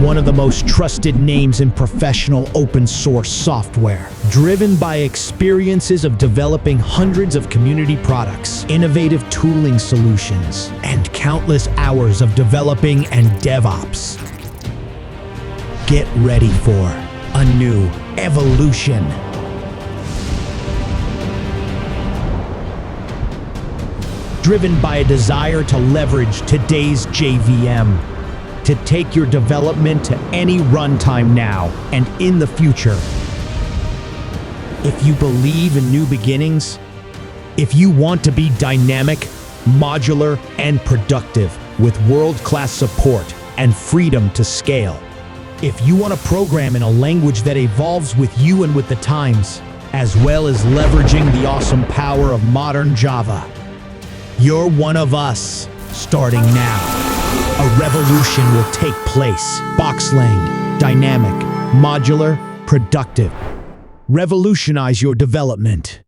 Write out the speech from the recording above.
one of the most trusted names in professional open source software. Driven by experiences of developing hundreds of community products, innovative tooling solutions, and countless hours of developing and DevOps. Get ready for a new evolution. Driven by a desire to leverage today's JVM, to take your development to any runtime now and in the future. If you believe in new beginnings, if you want to be dynamic, modular, and productive with world-class support and freedom to scale, if you want to program in a language that evolves with you and with the times, as well as leveraging the awesome power of modern Java, you're one of us. Starting now, a revolution will take place. BoxLang, dynamic, modular, productive. Revolutionize your development.